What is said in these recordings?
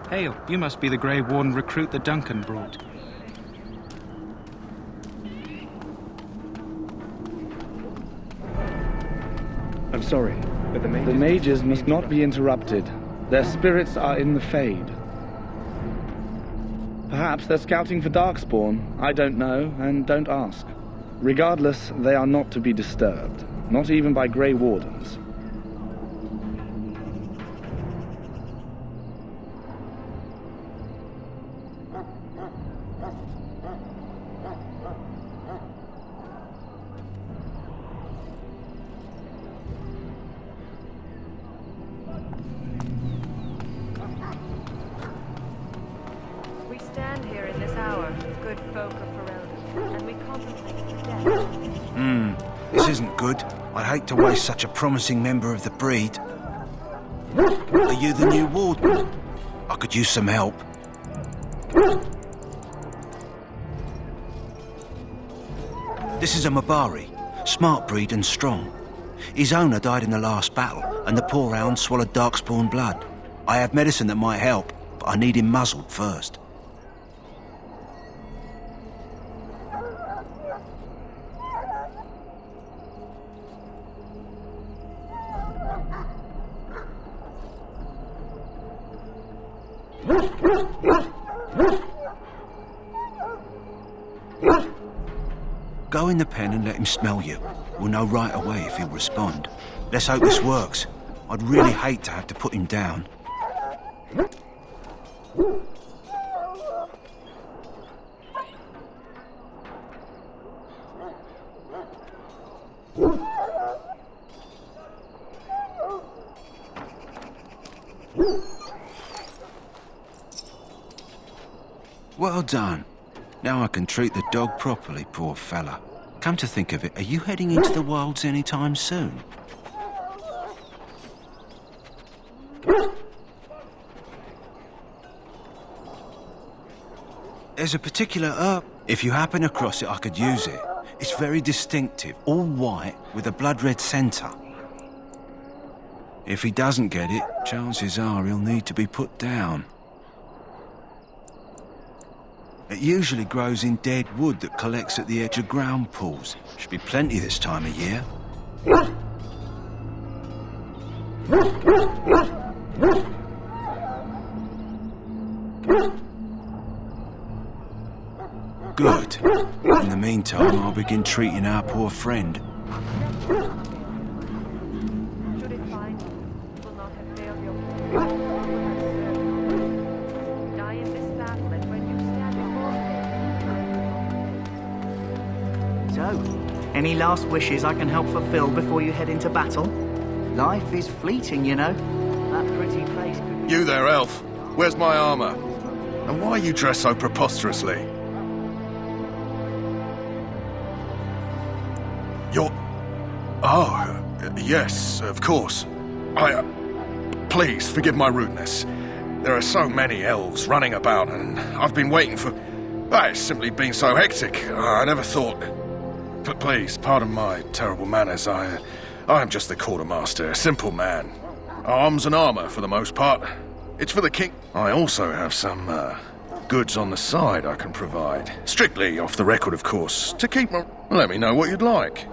Hail, you must be the Grey Warden recruit that Duncan brought. I'm sorry, but the mages must not be interrupted. Their spirits are in the Fade. Perhaps they're scouting for Darkspawn. I don't know, and don't ask. Regardless, they are not to be disturbed. Not even by Grey Wardens. We stand here in this hour, good folk of Ferelden, and we contemplate death. This isn't good. I'd hate to waste such a promising member of the breed. Are you the new warden? I could use some help. This is a Mabari, smart breed and strong. His owner died in the last battle, and the poor hound swallowed Darkspawn blood. I have medicine that might help, but I need him muzzled first. Go in the pen and let him smell you. We'll know right away if he'll respond. Let's hope this works. I'd really hate to have to put him down. Well done. Now I can treat the dog properly, poor fella. Come to think of it, are you heading into the wilds anytime soon? There's a particular herb. If you happen across it, I could use it. It's very distinctive, all white with a blood-red centre. If he doesn't get it, chances are he'll need to be put down. It usually grows in dead wood that collects at the edge of ground pools. Should be plenty this time of year. Good. In the meantime, I'll begin treating our poor friend. Should it find you, you will not have failed your purpose. Die in this battle, and when you stand before him. So, any last wishes I can help fulfill before you head into battle? Life is fleeting, you know. That pretty face could be... You there, elf. Where's my armor? And why are you dressed so preposterously? You're... Oh, yes, of course. Please, forgive my rudeness. There are so many elves running about, and I've been waiting for... It's simply been so hectic. I never thought... But please, pardon my terrible manners. I am just the quartermaster, a simple man. Arms and armor, for the most part. It's for the king. I also have some, goods on the side I can provide. Strictly off the record, of course, to keep my... Let me know what you'd like.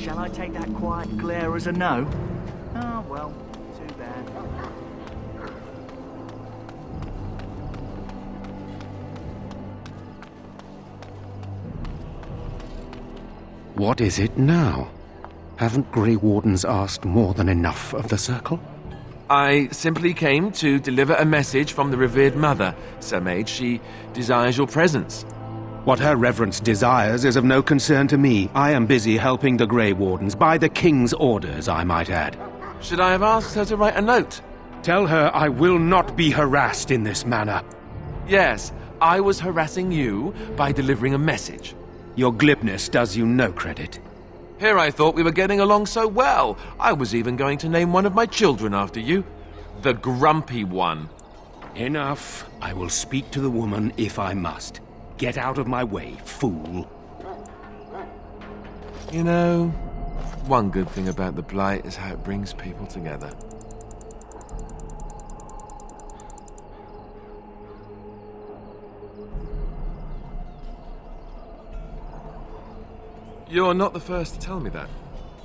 Shall I take that quiet glare as a no? Oh, well, too bad. What is it now? Haven't Grey Wardens asked more than enough of the Circle? I simply came to deliver a message from the revered mother, Sir Mage. She desires your presence. What her reverence desires is of no concern to me. I am busy helping the Grey Wardens, by the King's orders, I might add. Should I have asked her to write a note? Tell her I will not be harassed in this manner. Yes, I was harassing you by delivering a message. Your glibness does you no credit. Here I thought we were getting along so well. I was even going to name one of my children after you. The Grumpy One. Enough. I will speak to the woman if I must. Get out of my way, fool. You know, one good thing about the Blight is how it brings people together. You're not the first to tell me that.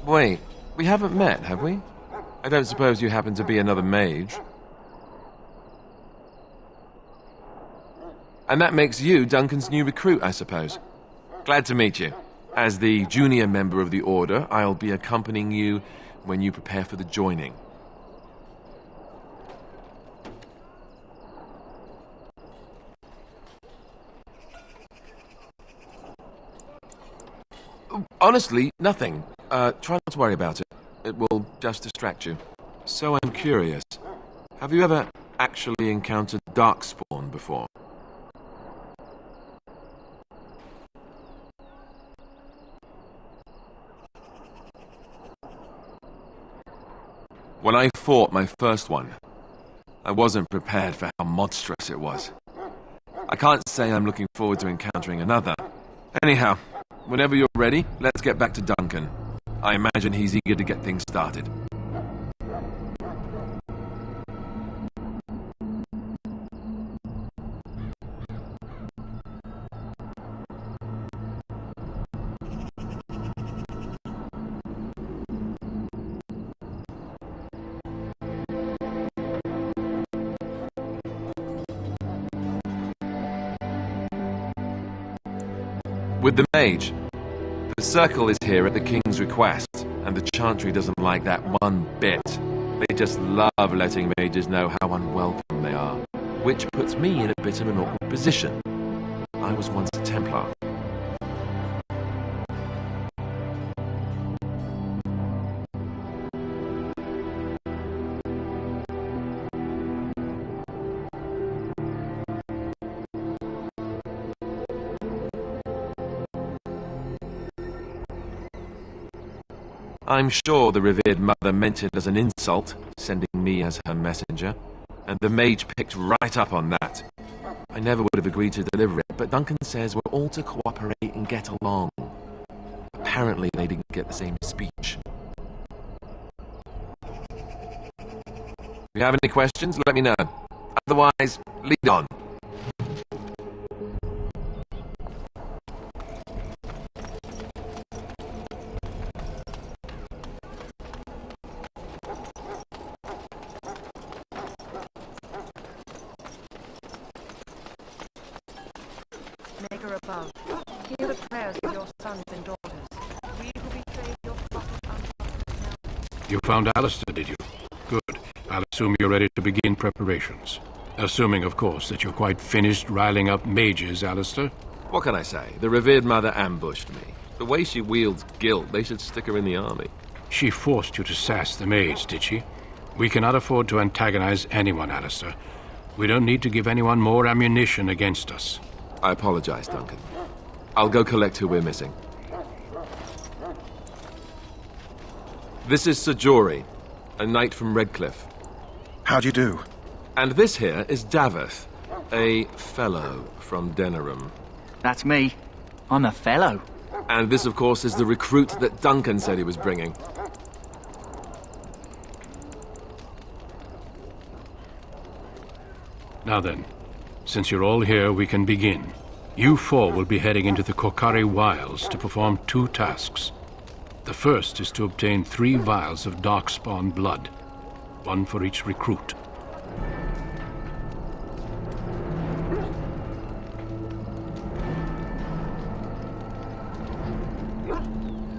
Wait, we haven't met, have we? I don't suppose you happen to be another mage. And that makes you Duncan's new recruit, I suppose. Glad to meet you. As the junior member of the Order, I'll be accompanying you when you prepare for the joining. Honestly, nothing. Try not to worry about it. It will just distract you. So I'm curious. Have you ever actually encountered Darkspawn before? When I fought my first one, I wasn't prepared for how monstrous it was. I can't say I'm looking forward to encountering another. Anyhow, whenever you're ready, let's get back to Duncan. I imagine he's eager to get things started. With the mage, the Circle is here at the King's request, and the Chantry doesn't like that one bit. They just love letting mages know how unwelcome they are, which puts me in a bit of an awkward position. I was once a Templar. I'm sure the revered mother meant it as an insult, sending me as her messenger, and the mage picked right up on that. I never would have agreed to deliver it, but Duncan says we're all to cooperate and get along. Apparently they didn't get the same speech. If you have any questions, let me know. Otherwise, lead on. Maker above, hear the prayers of your sons and daughters. We who betrayed your prophet now. You found Alistair, did you? Good. I'll assume you're ready to begin preparations. Assuming, of course, that you're quite finished riling up mages, Alistair. What can I say? The revered mother ambushed me. The way she wields guilt, they should stick her in the army. She forced you to sass the maids, did she? We cannot afford to antagonize anyone, Alistair. We don't need to give anyone more ammunition against us. I apologize, Duncan. I'll go collect who we're missing. This is Sir Jory, a knight from Redcliffe. How do you do? And this here is Daveth, a fellow from Denerim. That's me. I'm a fellow. And this, of course, is the recruit that Duncan said he was bringing. Now then, since you're all here, we can begin. You four will be heading into the Korcari Wilds to perform two tasks. The first is to obtain 3 vials of Darkspawn blood, 1 for each recruit.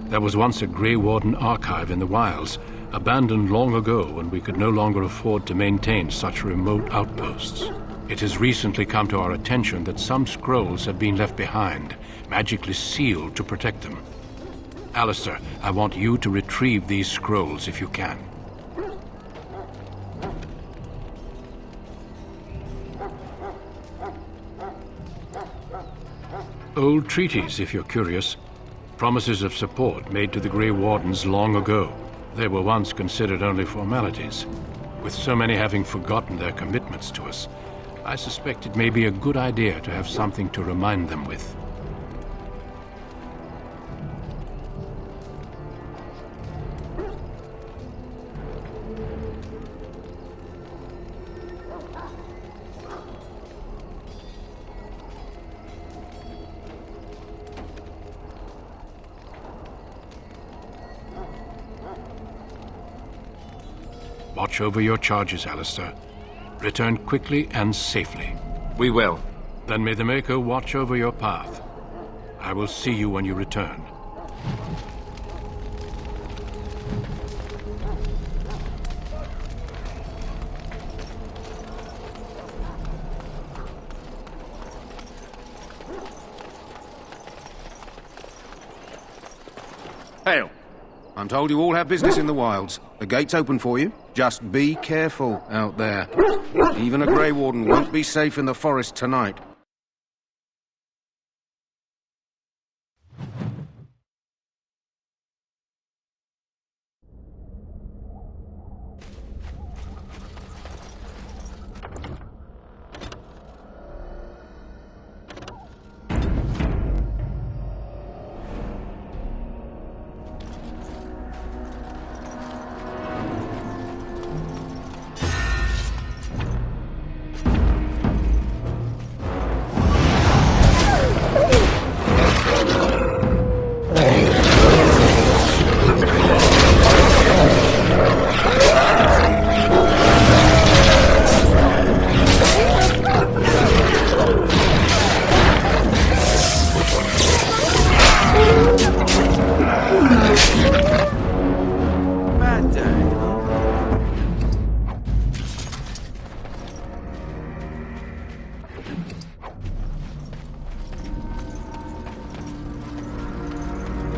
There was once a Grey Warden archive in the wilds, abandoned long ago when we could no longer afford to maintain such remote outposts. It has recently come to our attention that some scrolls have been left behind, magically sealed to protect them. Alistair, I want you to retrieve these scrolls if you can. Old treaties, if you're curious. Promises of support made to the Grey Wardens long ago. They were once considered only formalities. With so many having forgotten their commitments to us, I suspect it may be a good idea to have something to remind them with. Watch over your charges, Alistair. Return quickly and safely. We will. Then may the Mako watch over your path. I will see you when you return. Hail. I'm told you all have business in the wilds. The gate's open for you. Just be careful out there. Even a Grey Warden won't be safe in the forest tonight.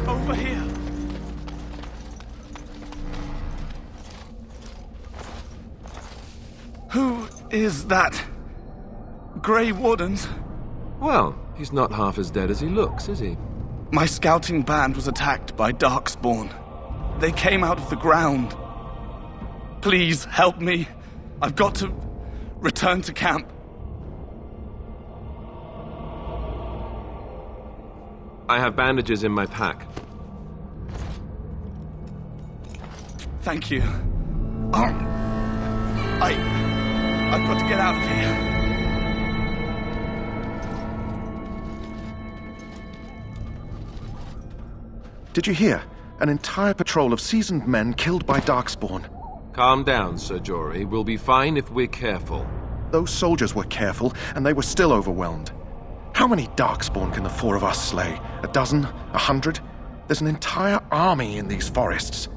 Over here. Who is that? Grey Wardens? Well, he's not half as dead as he looks, is he? My scouting band was attacked by Darkspawn. They came out of the ground. Please help me. I've got to return to camp. I have bandages in my pack. Thank you. I've got to get out of here. Did you hear? An entire patrol of seasoned men killed by Darkspawn. Calm down, Sir Jory. We'll be fine if we're careful. Those soldiers were careful, and they were still overwhelmed. How many Darkspawn can the 4 of us slay? 12? 100? There's an entire army in these forests.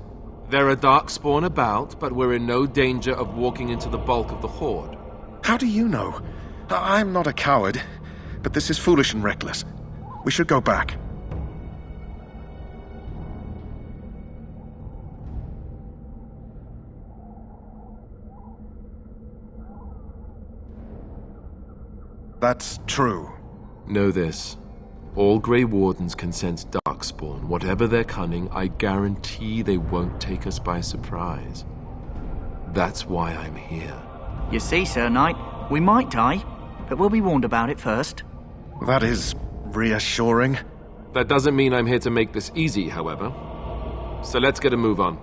There are Darkspawn about, but we're in no danger of walking into the bulk of the Horde. How do you know? I'm not a coward, but this is foolish and reckless. We should go back. That's true. Know this. All Grey Wardens can sense Darkspawn. Whatever their cunning, I guarantee they won't take us by surprise. That's why I'm here. You see, Sir Knight, we might die, but we'll be warned about it first. That is reassuring. That doesn't mean I'm here to make this easy, however. So let's get a move on.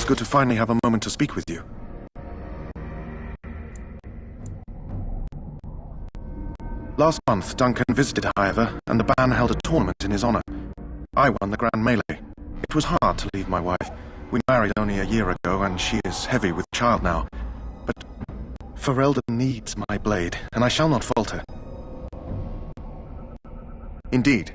was good to finally have a moment to speak with you. Last month, Duncan visited, however, and the band held a tournament in his honor. I won the Grand Melee. It was hard to leave my wife. We married only a year ago, and she is heavy with child now. But Ferelden needs my blade, and I shall not falter. Indeed.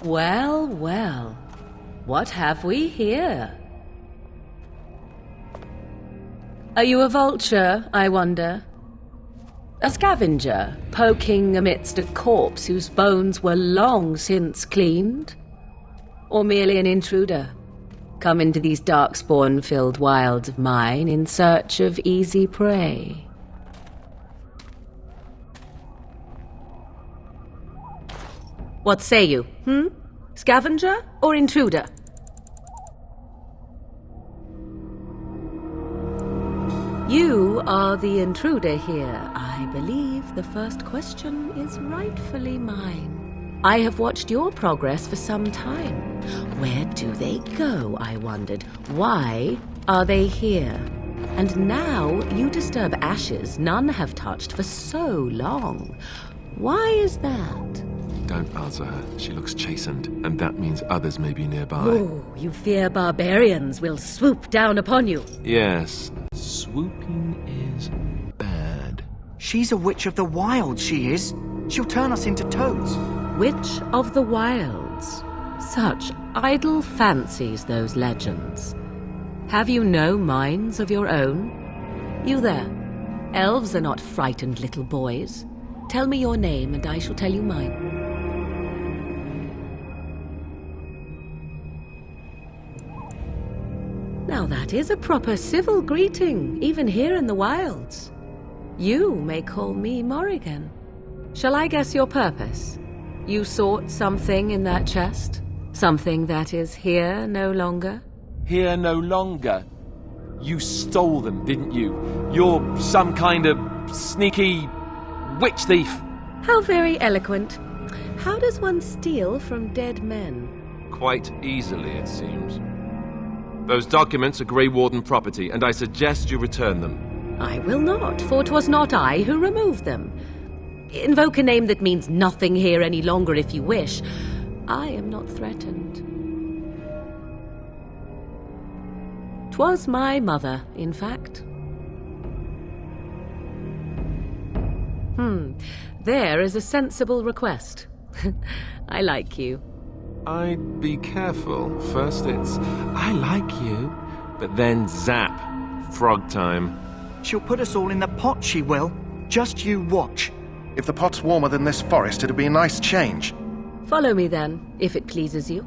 Well, well. What have we here? Are you a vulture, I wonder? A scavenger, poking amidst a corpse whose bones were long since cleaned? Or merely an intruder, come into these darkspawn-filled wilds of mine in search of easy prey? What say you, Scavenger or intruder? You are the intruder here. I believe the first question is rightfully mine. I have watched your progress for some time. Where do they go, I wondered. Why are they here? And now you disturb ashes none have touched for so long. Why is that? Don't answer her. She looks chastened, and that means others may be nearby. Oh, you fear barbarians will swoop down upon you. Yes, swooping is bad. She's a witch of the wild, she is. She'll turn us into toads. Witch of the Wilds. Such idle fancies, those legends. Have you no minds of your own? You there. Elves are not frightened little boys. Tell me your name, and I shall tell you mine. Now that is a proper civil greeting, even here in the wilds. You may call me Morrigan. Shall I guess your purpose? You sought something in that chest? Something that is here no longer? Here no longer. You stole them, didn't you? You're some kind of sneaky witch thief. How very eloquent. How does one steal from dead men? Quite easily, it seems. Those documents are Grey Warden property, and I suggest you return them. I will not, for 'twas not I who removed them. Invoke a name that means nothing here any longer if you wish. I am not threatened. 'Twas my mother, in fact. There is a sensible request. I like you. I'd be careful. First it's, I like you, but then zap. Frog time. She'll put us all in the pot, she will. Just you watch. If the pot's warmer than this forest, it'd be a nice change. Follow me then, if it pleases you.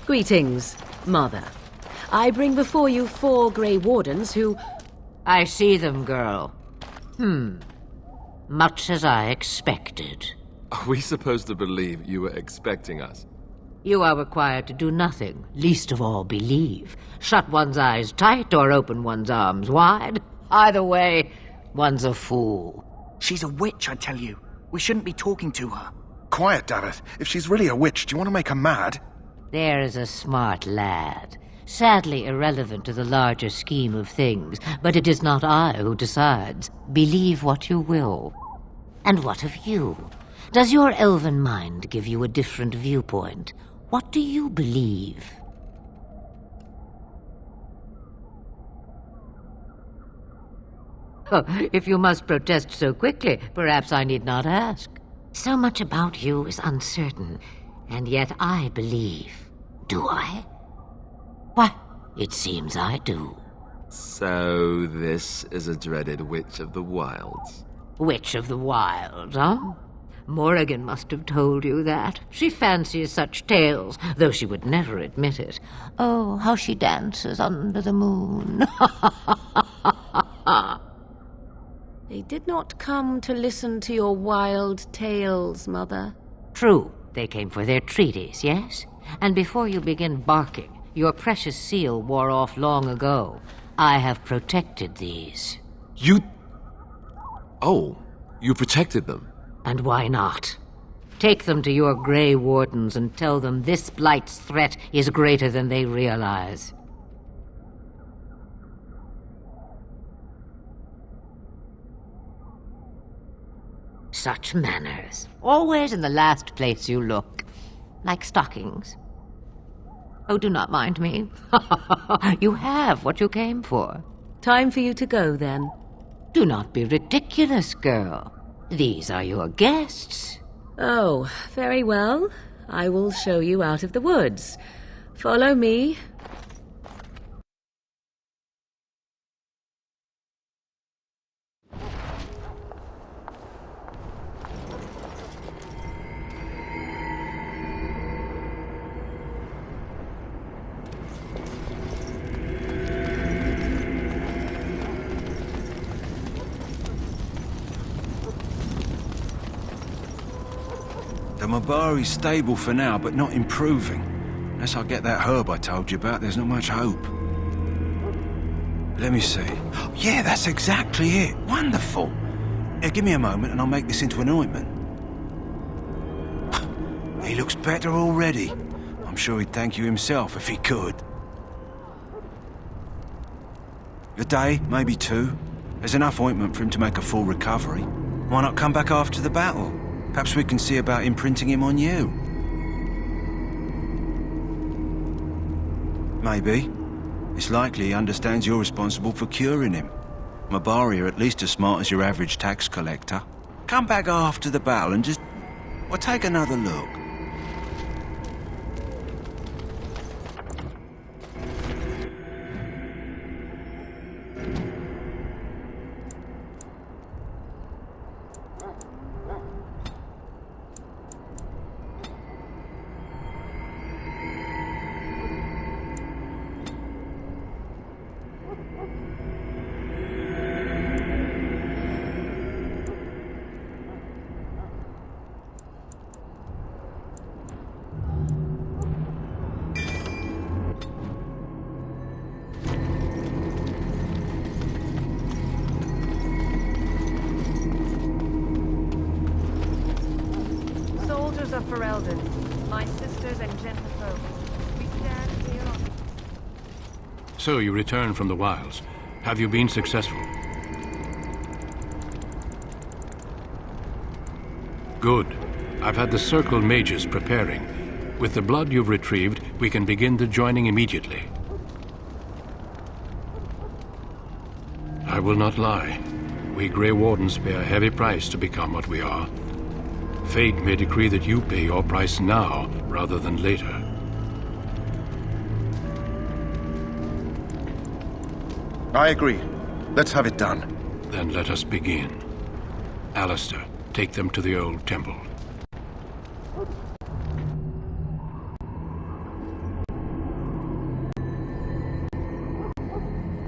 Greetings, Mother. I bring before you 4 Grey Wardens who... I see them, girl. Much as I expected. Are we supposed to believe you were expecting us? You are required to do nothing, least of all believe. Shut one's eyes tight or open one's arms wide. Either way, one's a fool. She's a witch, I tell you. We shouldn't be talking to her. Quiet, Davith. If she's really a witch, do you want to make her mad? There is a smart lad. Sadly irrelevant to the larger scheme of things, but it is not I who decides. Believe what you will. And what of you? Does your elven mind give you a different viewpoint? What do you believe? Oh, if you must protest so quickly, perhaps I need not ask. So much about you is uncertain, and yet I believe. Do I? Why, it seems I do. So this is a dreaded Witch of the Wilds. Witch of the Wilds, huh? Morrigan must have told you that. She fancies such tales, though she would never admit it. Oh, how she dances under the moon. They did not come to listen to your wild tales, Mother. True, they came for their treaties, yes? And before you begin barking, your precious seal wore off long ago. I have protected these. You... Oh, you protected them. And why not? Take them to your Grey Wardens and tell them this blight's threat is greater than they realize. Such manners. Always in the last place you look. Like stockings. Oh, do not mind me. You have what you came for. Time for you to go, then. Do not be ridiculous, girl. These are your guests. Oh, very well. I will show you out of the woods. Follow me. The Mabari's stable for now, but not improving. Unless I get that herb I told you about, there's not much hope. Let me see. Yeah, that's exactly it. Wonderful. Here, give me a moment and I'll make this into an ointment. He looks better already. I'm sure he'd thank you himself if he could. A day, maybe 2. There's enough ointment for him to make a full recovery. Why not come back after the battle? Perhaps we can see about imprinting him on you. Maybe. It's likely he understands you're responsible for curing him. Mabari are at least as smart as your average tax collector. Come back after the battle and just... well, take another look. Soldiers of Ferelden, my sisters and gentlefolk, we stand here on... So you returned from the wilds. Have you been successful? Good. I've had the Circle mages preparing. With the blood you've retrieved, we can begin the joining immediately. I will not lie. We Grey Wardens pay a heavy price to become what we are. Fate may decree that you pay your price now, rather than later. I agree. Let's have it done. Then let us begin. Alistair, take them to the old temple.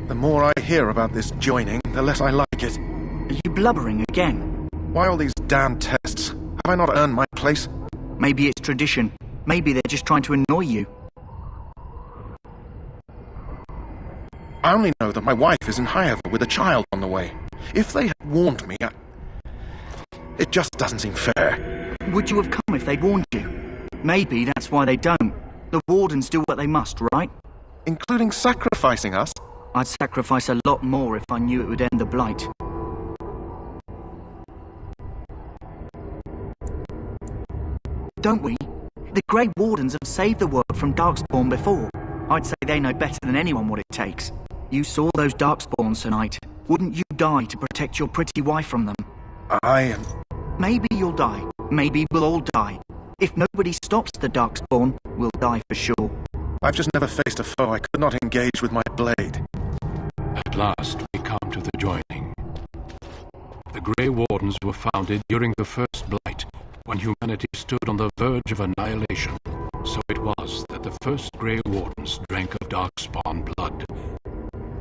The more I hear about this joining, the less I like it. Are you blubbering again? Why all these damn tests? Have I not earned my place? Maybe it's tradition. Maybe they're just trying to annoy you. I only know that my wife is in Highever with a child on the way. If they had warned me, it just doesn't seem fair. Would you have come if they'd warned you? Maybe that's why they don't. The Wardens do what they must, right? Including sacrificing us? I'd sacrifice a lot more if I knew it would end the Blight. Don't we? The Grey Wardens have saved the world from Darkspawn before. I'd say they know better than anyone what it takes. You saw those Darkspawns tonight. Wouldn't you die to protect your pretty wife from them? Maybe you'll die. Maybe we'll all die. If nobody stops the Darkspawn, we'll die for sure. I've just never faced a foe I could not engage with my blade. At last, we come to the joining. The Grey Wardens were founded during the First Blight, when humanity stood on the verge of annihilation. So it was that the first Grey Wardens drank of Darkspawn blood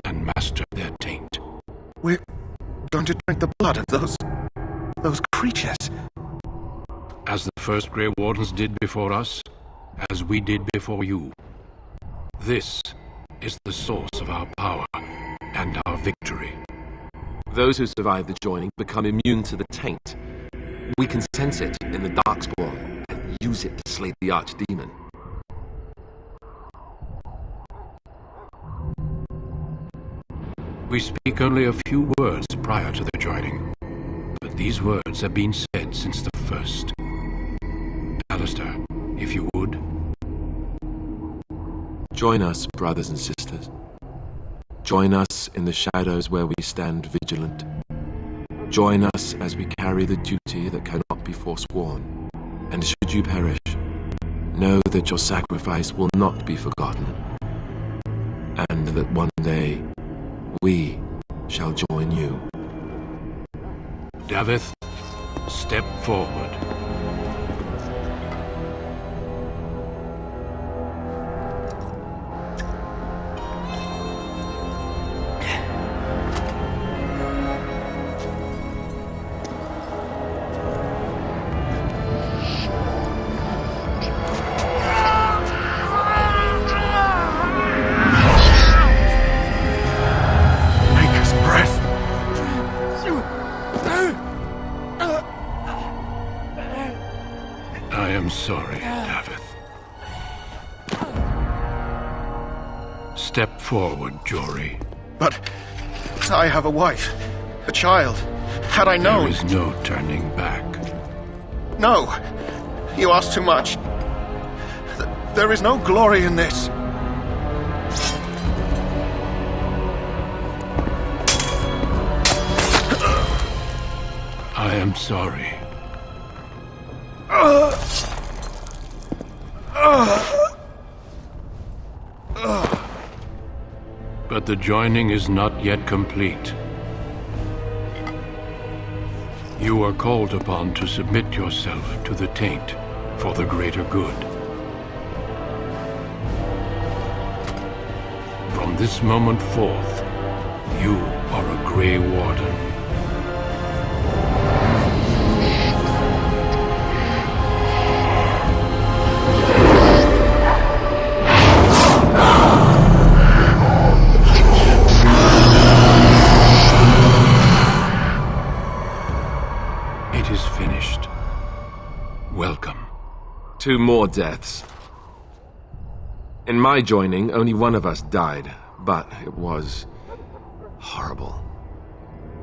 and mastered their taint. We're going to drink the blood of those creatures. As the first Grey Wardens did before us, as we did before you. This is the source of our power and our victory. Those who survive the joining become immune to the taint. We can sense it in the Darkspawn and use it to slay the Archdemon. We speak only a few words prior to the joining, but these words have been said since the first. Alistair, if you would. Join us, brothers and sisters. Join us in the shadows where we stand vigilant. Join us as we carry the duty that cannot be forsworn. And should you perish, know that your sacrifice will not be forgotten, and that one day we shall join you. Davith, step forward. I am sorry, Davith. Step forward, Jory. But I have a wife, a child. Had I known... There is no turning back. No! You ask too much. There is no glory in this. I am sorry. But the joining is not yet complete. You are called upon to submit yourself to the taint for the greater good. From this moment forth, you are a Grey Warden. It is finished. Welcome. 2 more deaths. In my joining, only one of us died, but it was horrible.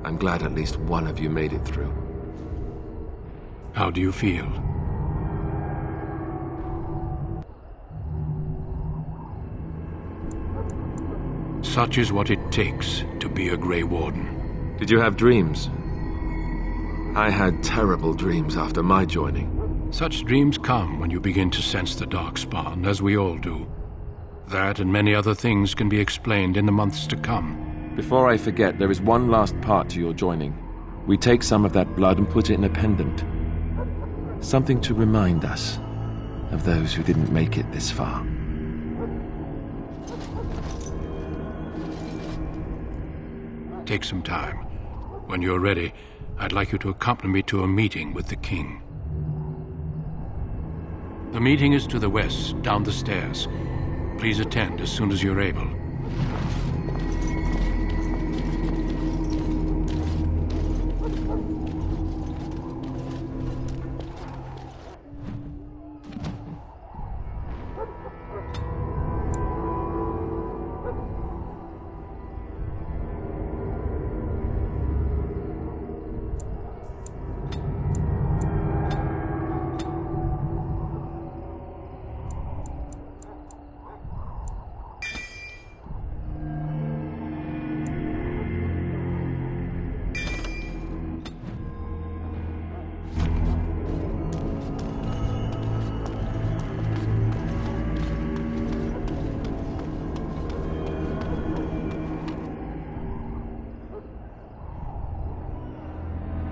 I'm glad at least one of you made it through. How do you feel? Such is what it takes to be a Grey Warden. Did you have dreams? I had terrible dreams after my joining. Such dreams come when you begin to sense the Darkspawn, as we all do. That and many other things can be explained in the months to come. Before I forget, there is one last part to your joining. We take some of that blood and put it in a pendant. Something to remind us of those who didn't make it this far. Take some time. When you're ready, I'd like you to accompany me to a meeting with the king. The meeting is to the west, down the stairs. Please attend as soon as you're able.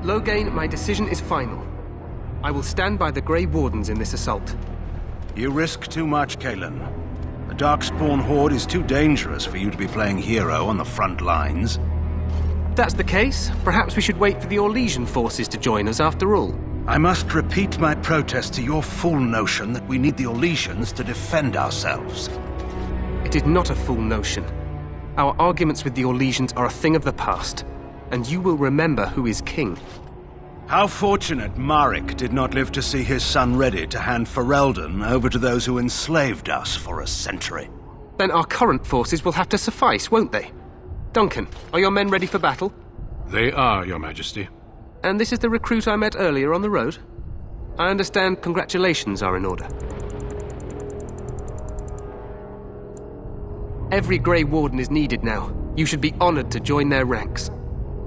Loghain, my decision is final. I will stand by the Grey Wardens in this assault. You risk too much, Cailan. The Darkspawn Horde is too dangerous for you to be playing hero on the front lines. If that's the case, perhaps we should wait for the Orlesian forces to join us after all. I must repeat my protest to your fool notion that we need the Orlesians to defend ourselves. It is not a fool notion. Our arguments with the Orlesians are a thing of the past, and you will remember who is king. How fortunate Marek did not live to see his son ready to hand Ferelden over to those who enslaved us for a century. Then our current forces will have to suffice, won't they? Duncan, are your men ready for battle? They are, Your Majesty. And this is the recruit I met earlier on the road? I understand congratulations are in order. Every Grey Warden is needed now. You should be honored to join their ranks.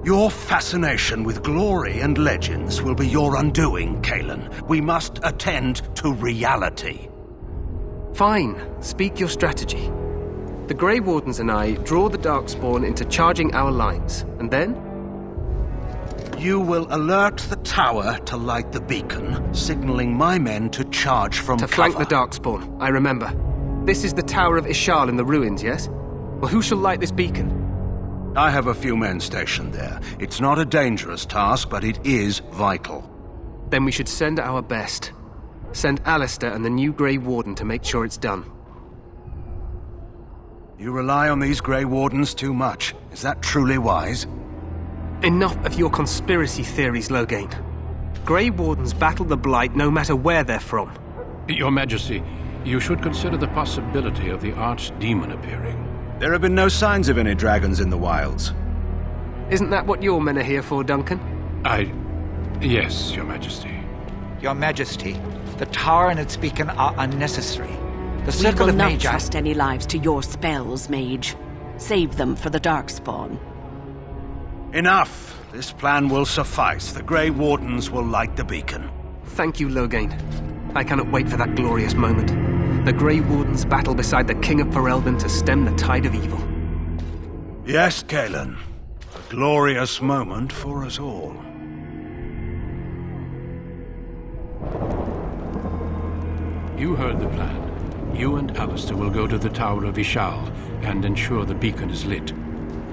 Your fascination with glory and legends will be your undoing, Cailan. We must attend to reality. Fine. Speak your strategy. The Grey Wardens and I draw the Darkspawn into charging our lines, and then? You will alert the tower to light the beacon, signaling my men to charge from cover. To flank the Darkspawn, I remember. This is the Tower of Ishal in the ruins, yes? Well, who shall light this beacon? I have a few men stationed there. It's not a dangerous task, but it is vital. Then we should send our best. Send Alistair and the new Grey Warden to make sure it's done. You rely on these Grey Wardens too much. Is that truly wise? Enough of your conspiracy theories, Loghain. Grey Wardens battle the Blight no matter where they're from. Your Majesty, you should consider the possibility of the archdemon appearing. There have been no signs of any dragons in the wilds. Isn't that what your men are here for, Duncan? Yes, Your Majesty. Your Majesty, the tower and its beacon are unnecessary. The We circle will of not Magi... trust any lives to your spells, mage. Save them for the Darkspawn. Enough! This plan will suffice. The Grey Wardens will light the beacon. Thank you, Loghain. I cannot wait for that glorious moment. The Grey Wardens battle beside the King of Ferelden to stem the tide of evil. Yes, Galen. A glorious moment for us all. You heard the plan. You and Alistair will go to the Tower of Ishal and ensure the beacon is lit.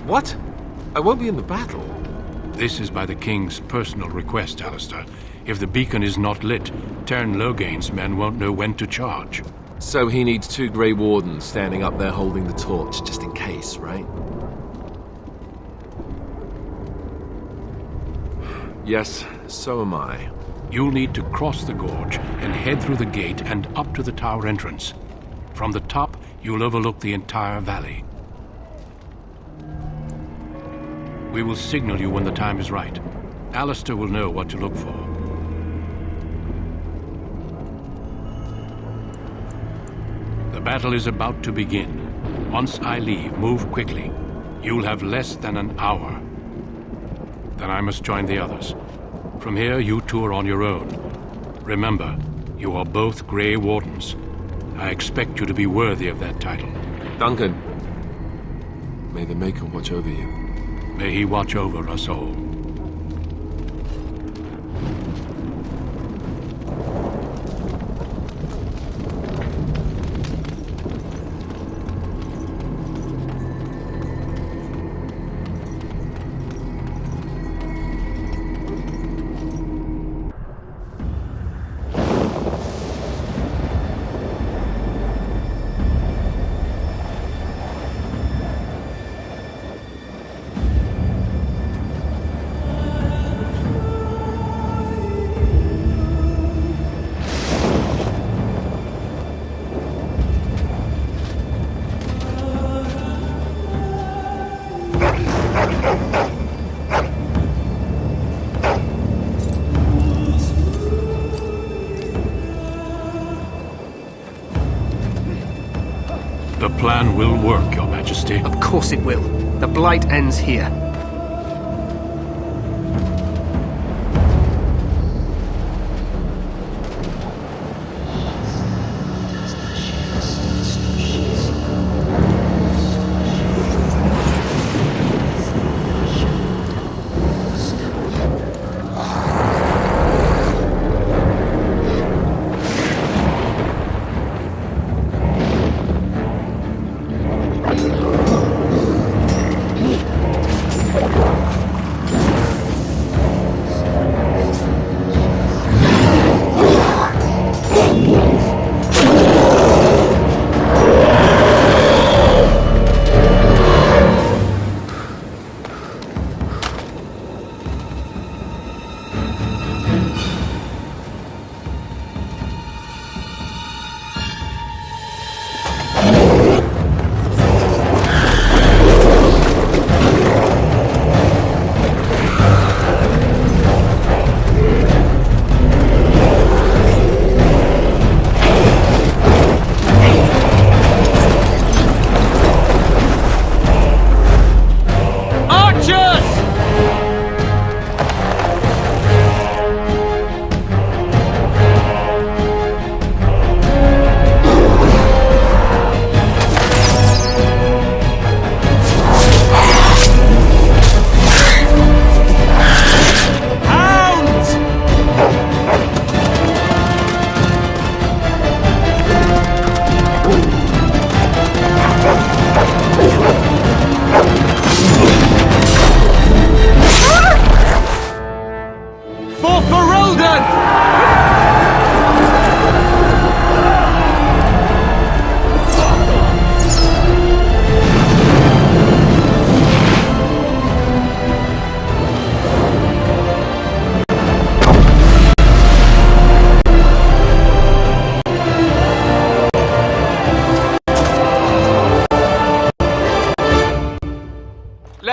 What? I won't be in the battle. This is by the King's personal request, Alistair. If the beacon is not lit, Tern Loghain's men won't know when to charge. So he needs 2 Grey Wardens standing up there holding the torch, just in case, right? Yes, so am I. You'll need to cross the gorge and head through the gate and up to the tower entrance. From the top, you'll overlook the entire valley. We will signal you when the time is right. Alistair will know what to look for. The battle is about to begin. Once I leave, move quickly. You'll have less than an hour. Then I must join the others. From here, you two are on your own. Remember, you are both Grey Wardens. I expect you to be worthy of that title. Duncan, may the Maker watch over you. May he watch over us all. The plan will work, Your Majesty. Of course it will. The Blight ends here.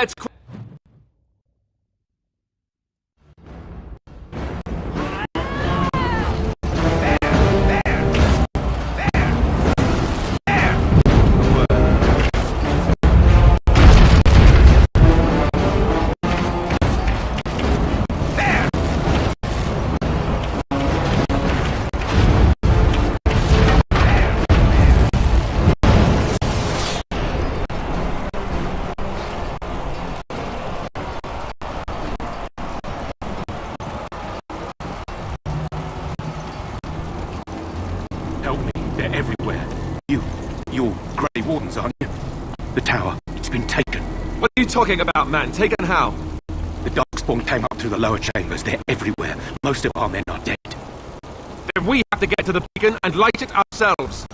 Let's... Help me. They're everywhere. You're Grey Wardens, aren't you? The tower. It's been taken. What are you talking about, man? Taken how? The Darkspawn came up through the lower chambers. They're everywhere. Most of our men are dead. Then we have to get to the beacon and light it ourselves.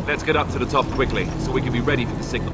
Let's get up to the top quickly, so we can be ready for the signal.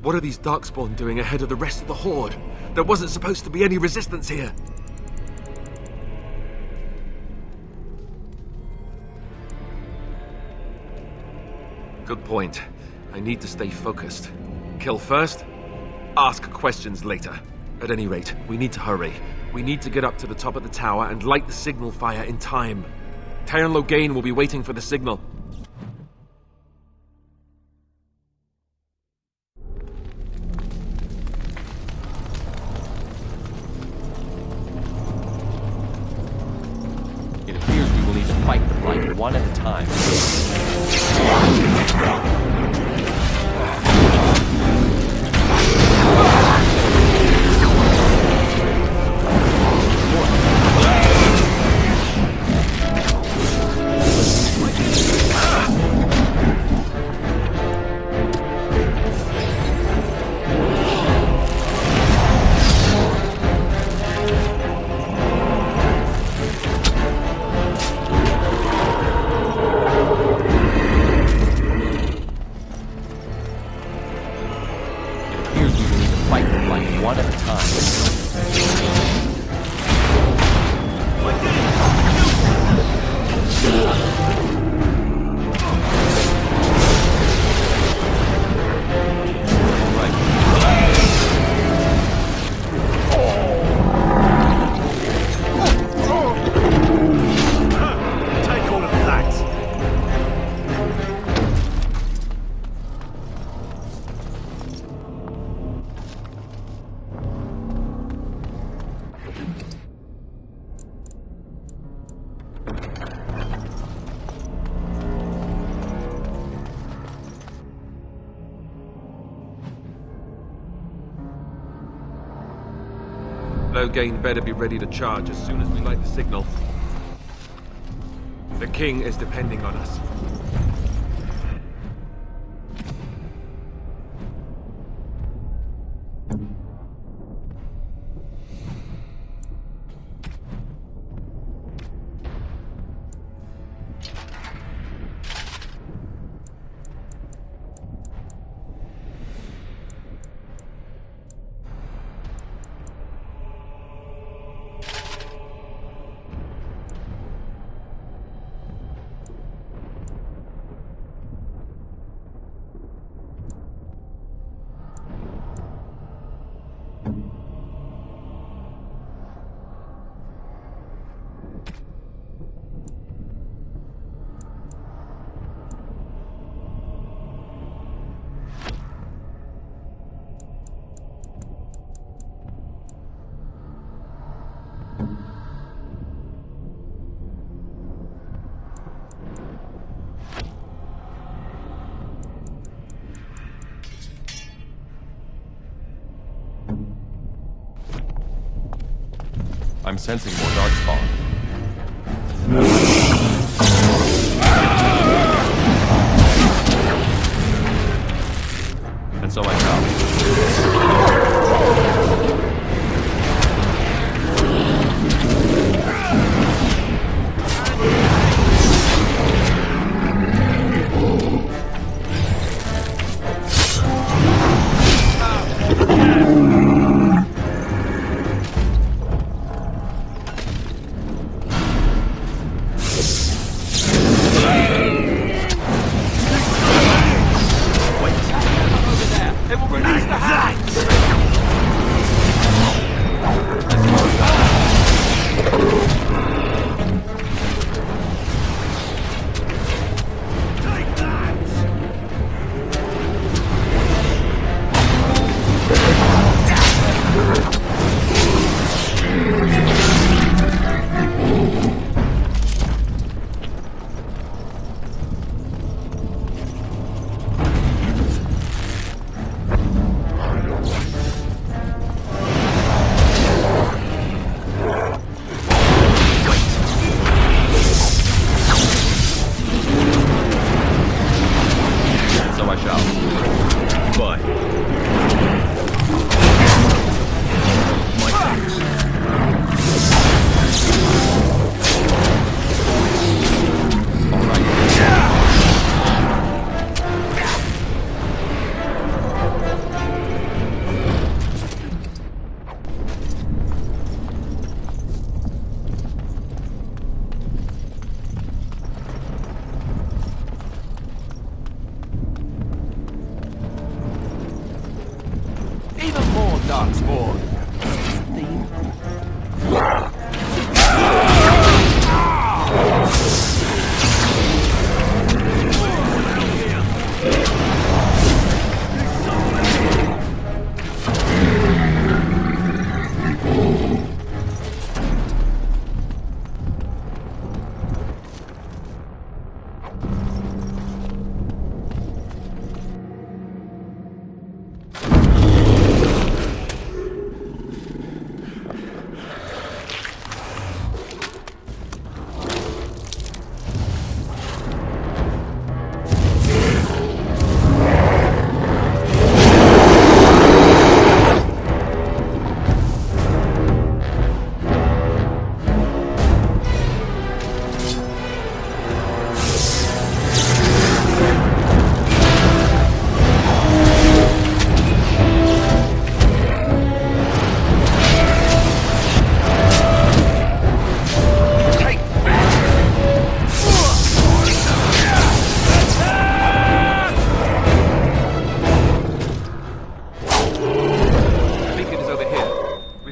What are these Darkspawn doing ahead of the rest of the Horde? There wasn't supposed to be any resistance here. Good point. I need to stay focused. Kill first, ask questions later. At any rate, we need to hurry. We need to get up to the top of the tower and light the signal fire in time. Taron Logain will be waiting for the signal. It appears we will need to fight them like one at a time. One at a time. Take all of that. Logain better be ready to charge as soon as we light the signal. The king is depending on us. I'm sensing more Darkspawn. And so I come. It will release Even more Darkspawn.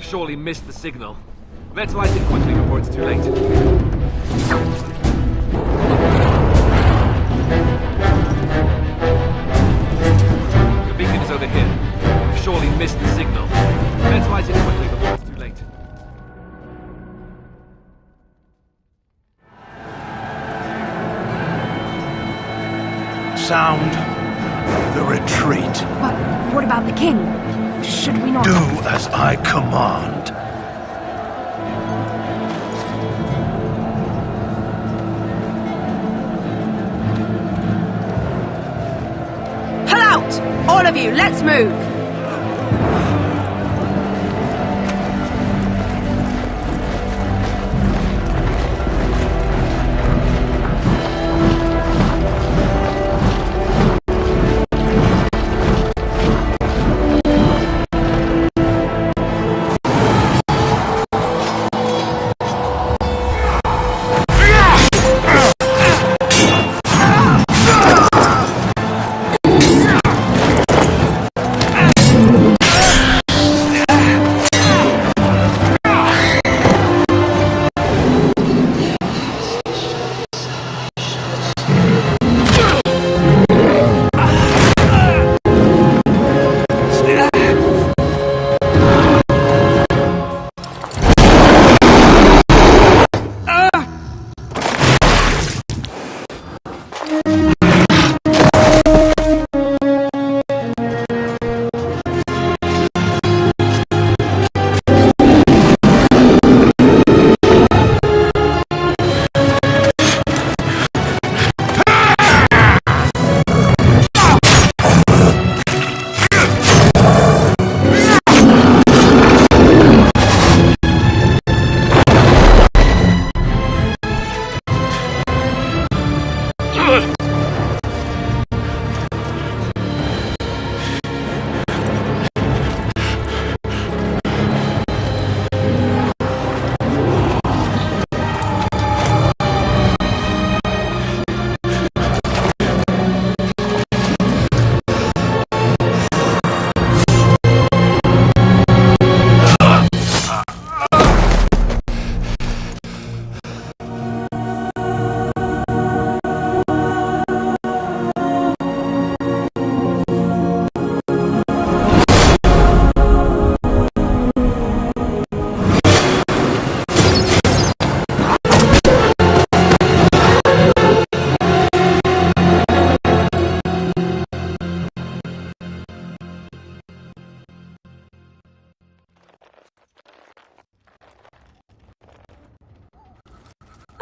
Surely missed the signal. Let's light it quickly before it's too late. The beacon is over here. We've surely missed the signal. Let's light it quickly before it's too late. Sound the retreat. But what about the king? Should we not... Do as I command. Pull out! All of you, let's move!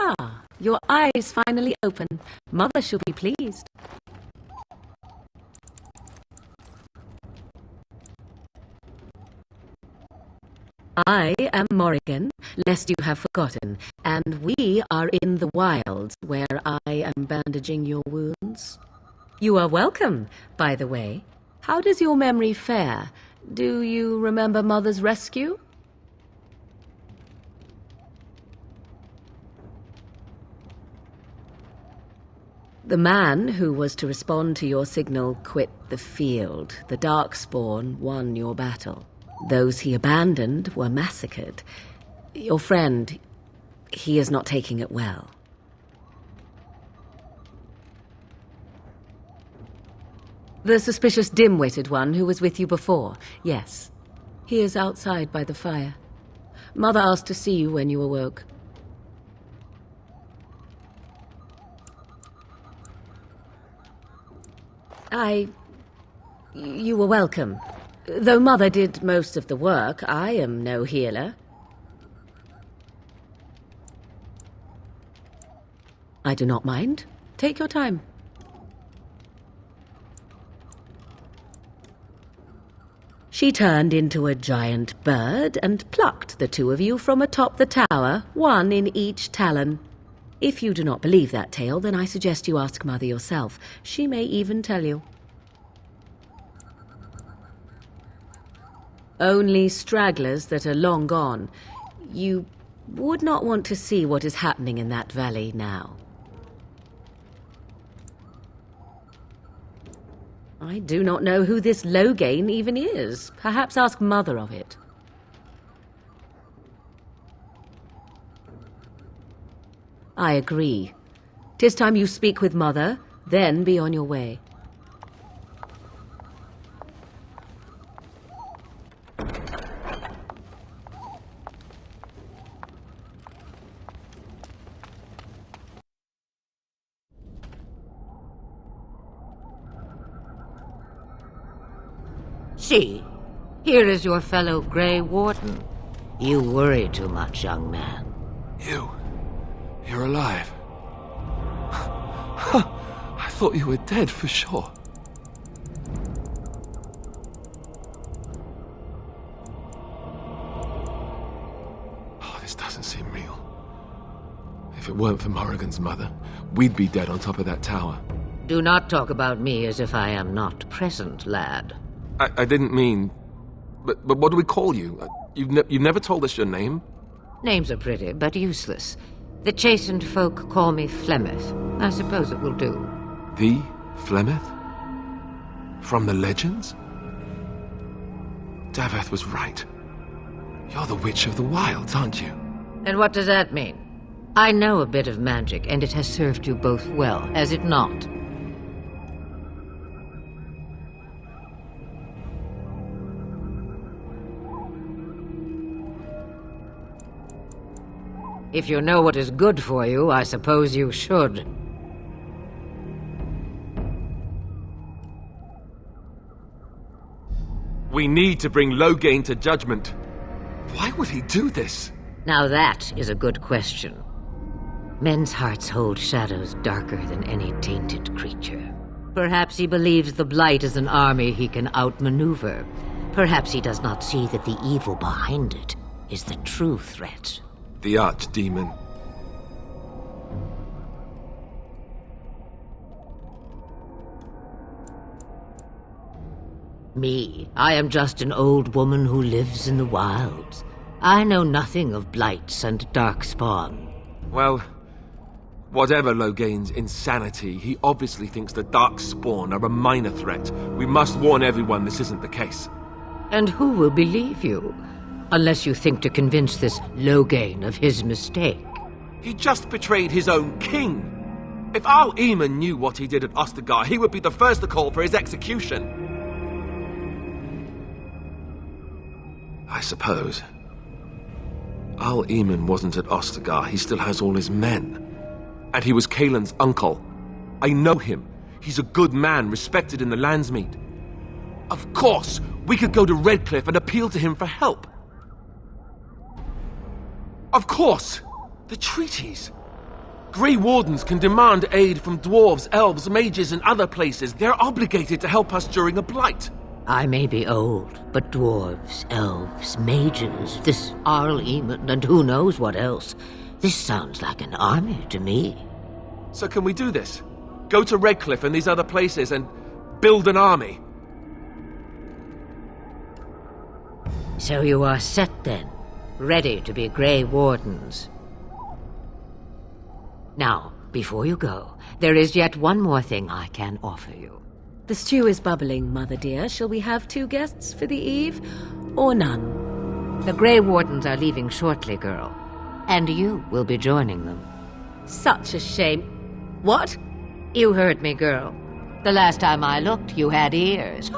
Ah, your eyes finally open. Mother shall be pleased. I am Morrigan, lest you have forgotten, and we are in the wilds where I am bandaging your wounds. You are welcome, by the way. How does your memory fare? Do you remember Mother's rescue? The man who was to respond to your signal quit the field. The Darkspawn won your battle. Those he abandoned were massacred. Your friend, he is not taking it well. The suspicious dim-witted one who was with you before, yes. He is outside by the fire. Mother asked to see you when you awoke. You were welcome. Though Mother did most of the work, I am no healer. I do not mind. Take your time. She turned into a giant bird and plucked the two of you from atop the tower, one in each talon. If you do not believe that tale, then I suggest you ask Mother yourself. She may even tell you. Only stragglers that are long gone. You would not want to see what is happening in that valley now. I do not know who this Loghain even is. Perhaps ask Mother of it. I agree. 'Tis time you speak with Mother, then be on your way. See, here is your fellow Grey Warden. You worry too much, young man. You're alive. I thought you were dead for sure. Oh, this doesn't seem real. If it weren't for Morrigan's mother, we'd be dead on top of that tower. Do not talk about me as if I am not present, lad. I didn't mean... But what do we call you? You've never told us your name? Names are pretty, but useless. The chastened folk call me Flemeth. I suppose it will do. The Flemeth? From the legends? Daveth was right. You're the Witch of the Wilds, aren't you? And what does that mean? I know a bit of magic, and it has served you both well, has it not? If you know what is good for you, I suppose you should. We need to bring Loghain to judgment. Why would he do this? Now that is a good question. Men's hearts hold shadows darker than any tainted creature. Perhaps he believes the Blight is an army he can outmaneuver. Perhaps he does not see that the evil behind it is the true threat. The Archdemon. Me, I am just an old woman who lives in the wilds. I know nothing of blights and darkspawn. Well, whatever Loghain's insanity, he obviously thinks the Darkspawn are a minor threat. We must warn everyone this isn't the case. And who will believe you? Unless you think to convince this Loghain of his mistake. He just betrayed his own king. If Al Eamon knew what he did at Ostagar, he would be the first to call for his execution. I suppose. Al Eamon wasn't at Ostagar. He still has all his men. And he was Kaelin's uncle. I know him. He's a good man, respected in the Landsmeet. Of course, we could go to Redcliffe and appeal to him for help. Of course! The treaties! Grey Wardens can demand aid from dwarves, elves, mages, and other places. They're obligated to help us during a blight. I may be old, but dwarves, elves, mages, this Arl Eamon, and who knows what else. This sounds like an army to me. So can we do this? Go to Redcliffe and these other places and build an army? So you are set then? Ready to be Grey Wardens. Now, before you go, there is yet one more thing I can offer you. The stew is bubbling, Mother dear. Shall we have 2 guests for the eve, or none? The Grey Wardens are leaving shortly, girl. And you will be joining them. Such a shame. What? You heard me, girl. The last time I looked, you had ears.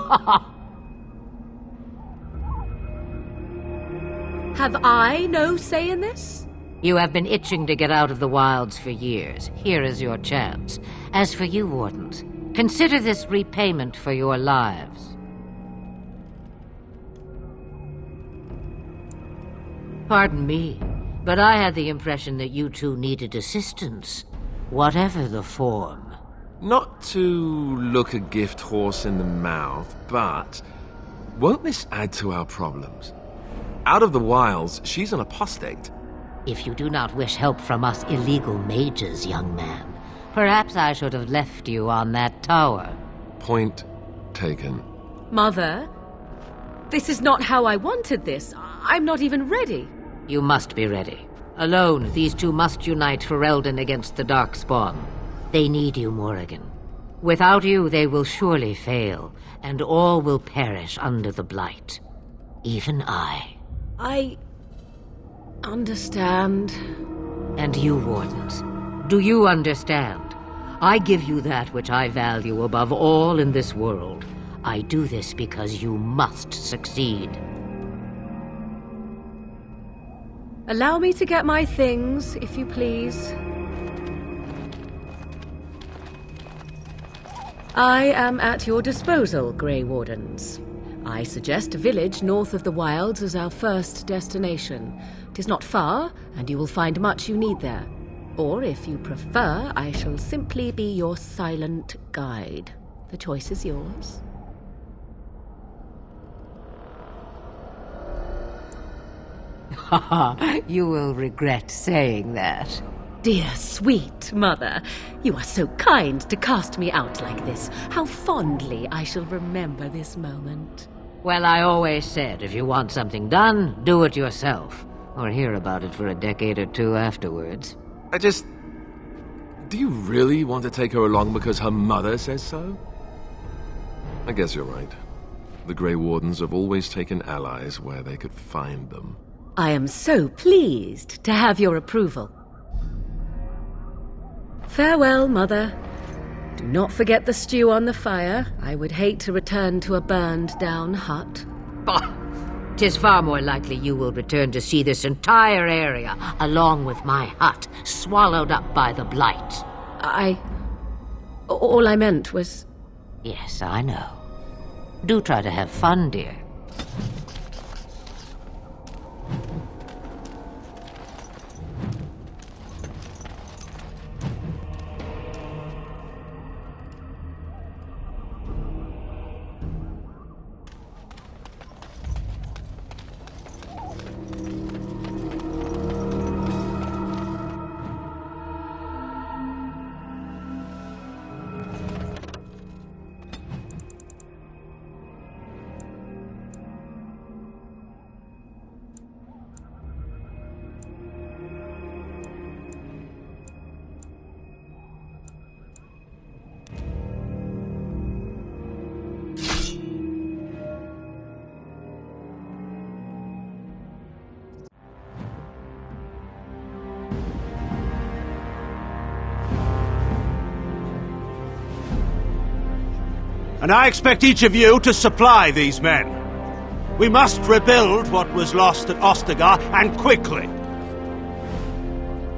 Have I no say in this? You have been itching to get out of the wilds for years. Here is your chance. As for you, Wardens, consider this repayment for your lives. Pardon me, but I had the impression that you two needed assistance, whatever the form. Not to look a gift horse in the mouth, but won't this add to our problems? Out of the wilds, she's an apostate. If you do not wish help from us illegal mages, young man, perhaps I should have left you on that tower. Point taken. Mother, this is not how I wanted this. I'm not even ready. You must be ready. Alone, these two must unite for Eldon against the Darkspawn. They need you, Morrigan. Without you, they will surely fail, and all will perish under the Blight. Even I. I understand. And you, Wardens, do you understand? I give you that which I value above all in this world. I do this because you must succeed. Allow me to get my things, if you please. I am at your disposal, Grey Wardens. I suggest a village north of the wilds as our first destination. 'Tis not far, and you will find much you need there. Or, if you prefer, I shall simply be your silent guide. The choice is yours. You will regret saying that. Dear, sweet mother, you are so kind to cast me out like this. How fondly I shall remember this moment. Well, I always said, if you want something done, do it yourself. Or hear about it for a decade or two afterwards. Do you really want to take her along because her mother says so? I guess you're right. The Grey Wardens have always taken allies where they could find them. I am so pleased to have your approval. Farewell, Mother. Do not forget the stew on the fire. I would hate to return to a burned-down hut. Bah! 'Tis far more likely you will return to see this entire area, along with my hut, swallowed up by the Blight. All I meant was... Yes, I know. Do try to have fun, dear. And I expect each of you to supply these men. We must rebuild what was lost at Ostagar, and quickly.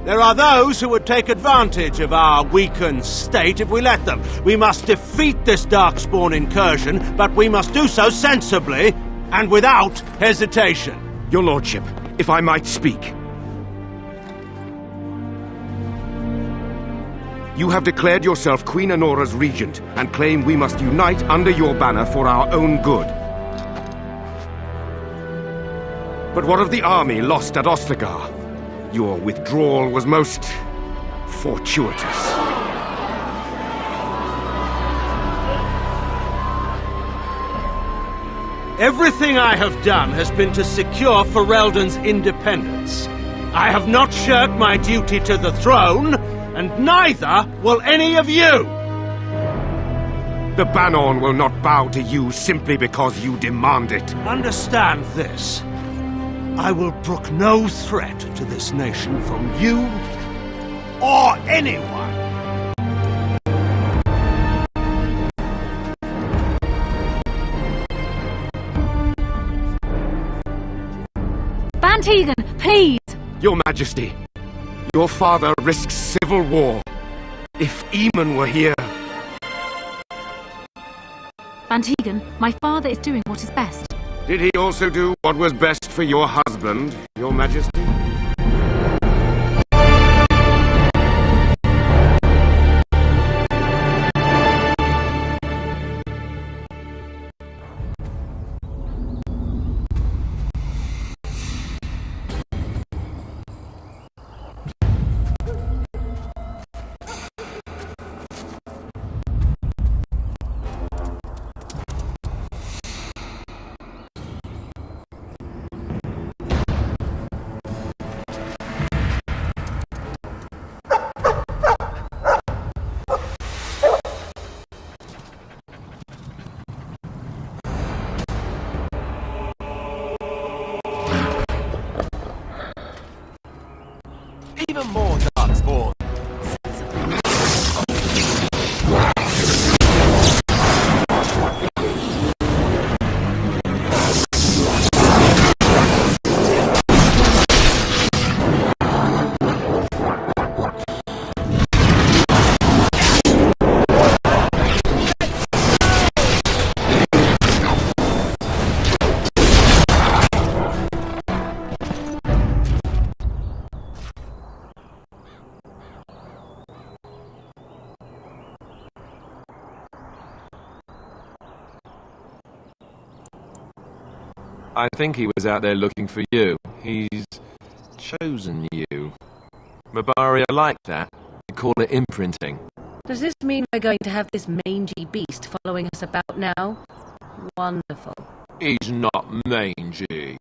There are those who would take advantage of our weakened state if we let them. We must defeat this Darkspawn incursion, but we must do so sensibly and without hesitation. Your Lordship, if I might speak. You have declared yourself Queen Anora's regent, and claim we must unite under your banner for our own good. But what of the army lost at Ostagar? Your withdrawal was most fortuitous. Everything I have done has been to secure Ferelden's independence. I have not shirked my duty to the throne, and neither will any of you! The Bannorn will not bow to you simply because you demand it. Understand this. I will brook no threat to this nation from you or anyone. Van Tegan, please! Your Majesty, your father risks civil war. If Eamon were here... Van Tegan, my father is doing what is best. Did he also do what was best for your husband, your Majesty? Even more Darkspawn. I think he was out there looking for you. He's chosen you. Mabari, I like that. You call it imprinting. Does this mean we're going to have this mangy beast following us about now? Wonderful. He's not mangy.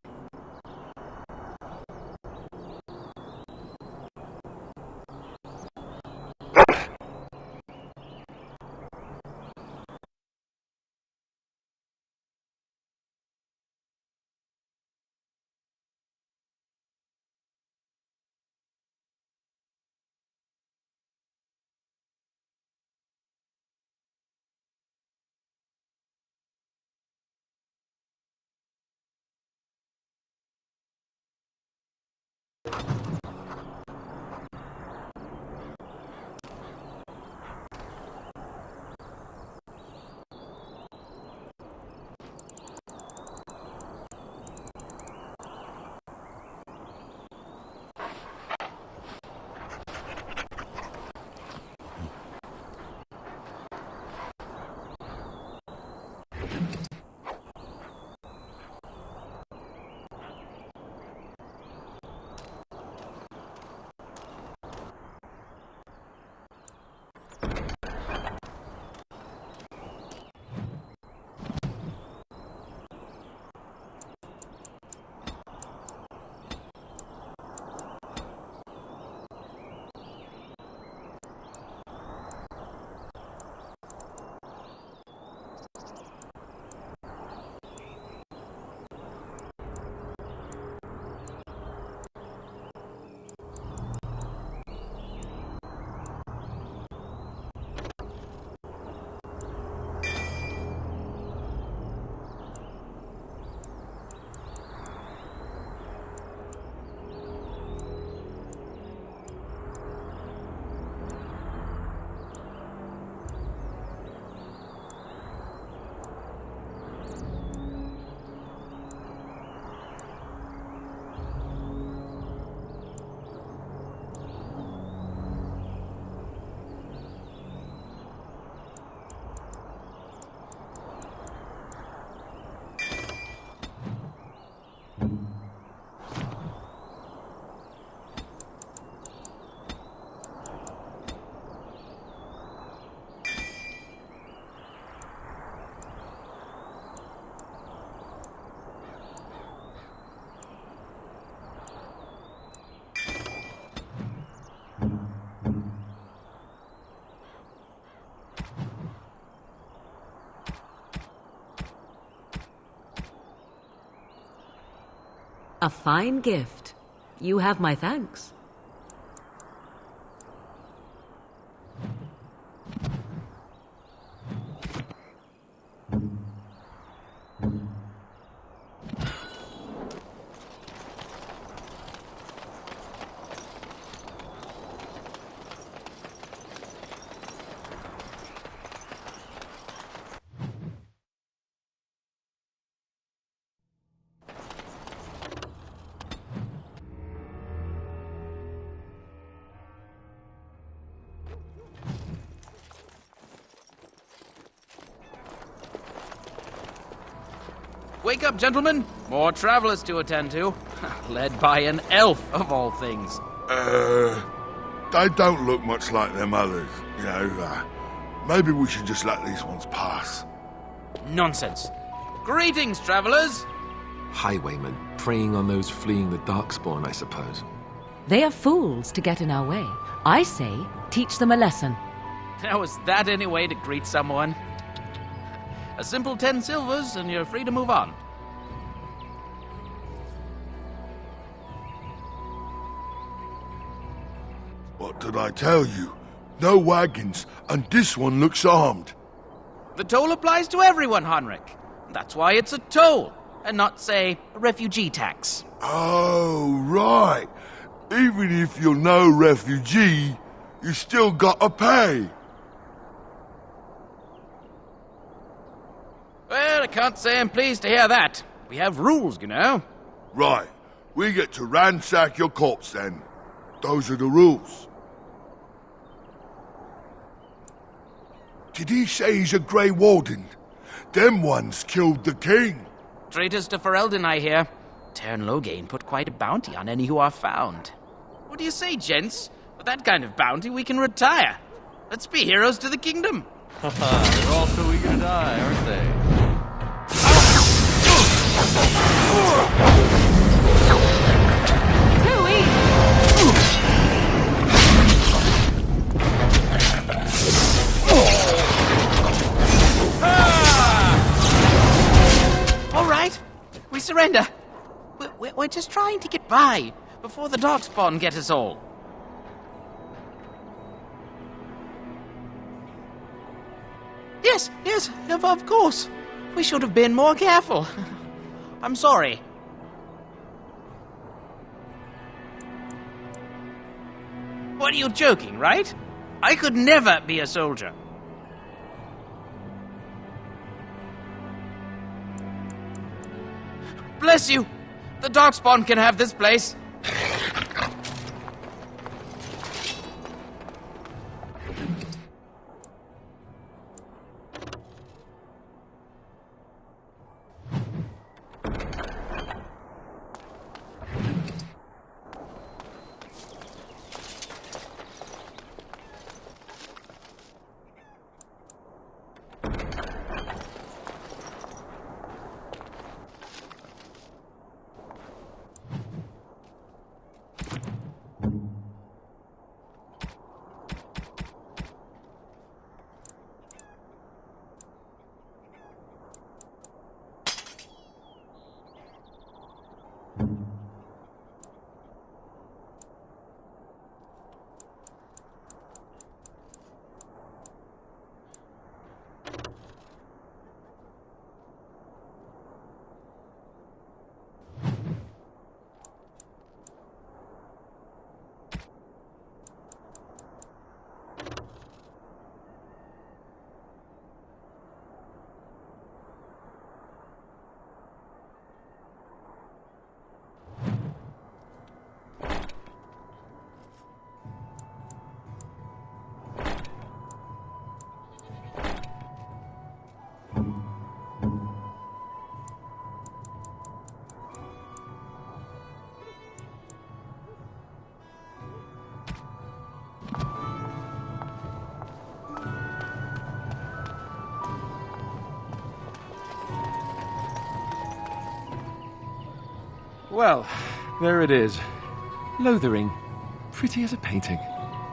A fine gift. You have my thanks. Wake up, gentlemen! More travelers to attend to. Led by an elf, of all things. They don't look much like them others, you know. Maybe we should just let these ones pass. Nonsense. Greetings, travelers! Highwaymen, preying on those fleeing the Darkspawn, I suppose. They are fools to get in our way. I say, teach them a lesson. Now, is that any way to greet someone? A simple 10 silvers, and you're free to move on. What did I tell you? No wagons, and this one looks armed. The toll applies to everyone, Henrik. That's why it's a toll, and not, say, a refugee tax. Oh, right. Even if you're no refugee, you still gotta pay. Well, I can't say I'm pleased to hear that. We have rules, you know. Right. We get to ransack your corpse, then. Those are the rules. Did he say he's a Grey Warden? Them ones killed the king. Traitors to Ferelden, I hear. Teyrn Loghain put quite a bounty on any who are found. What do you say, gents? With that kind of bounty, we can retire. Let's be heroes to the kingdom. They're all so eager to die, aren't they? All right, we surrender. We're just trying to get by before the Darkspawn get us all. Yes, of course. We should have been more careful. I'm sorry. What, are you joking, right? I could never be a soldier. Bless you! The Darkspawn can have this place. Well, there it is. Lothering. Pretty as a painting.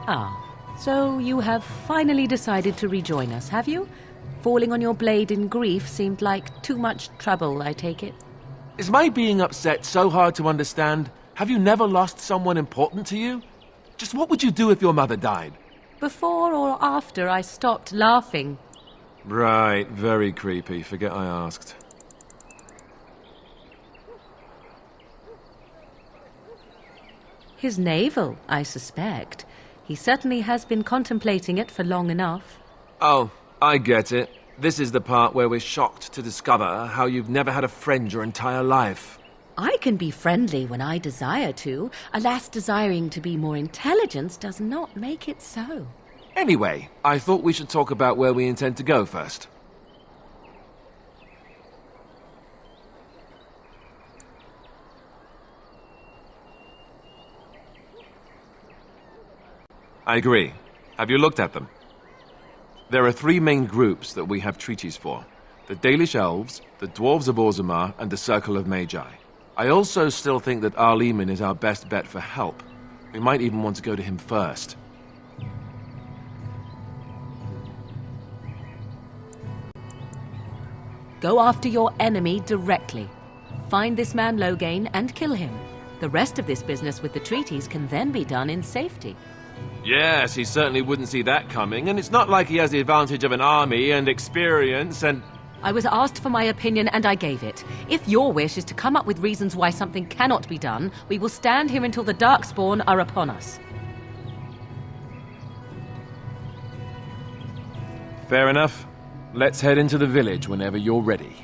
Ah, so you have finally decided to rejoin us, have you? Falling on your blade in grief seemed like too much trouble, I take it. Is my being upset so hard to understand? Have you never lost someone important to you? Just what would you do if your mother died? Before or after I stopped laughing? Right, very creepy. Forget I asked. His navel, I suspect. He certainly has been contemplating it for long enough. Oh, I get it. This is the part where we're shocked to discover how you've never had a friend your entire life. I can be friendly when I desire to. Alas, desiring to be more intelligent does not make it so. Anyway, I thought we should talk about where we intend to go first. I agree. Have you looked at them? There are 3 main groups that we have treaties for. The Dalish Elves, the Dwarves of Orzammar, and the Circle of Magi. I also still think that Arleman is our best bet for help. We might even want to go to him first. Go after your enemy directly. Find this man Loghain and kill him. The rest of this business with the treaties can then be done in safety. Yes, he certainly wouldn't see that coming, and it's not like he has the advantage of an army and experience and... I was asked for my opinion and I gave it. If your wish is to come up with reasons why something cannot be done, we will stand here until the Darkspawn are upon us. Fair enough. Let's head into the village whenever you're ready.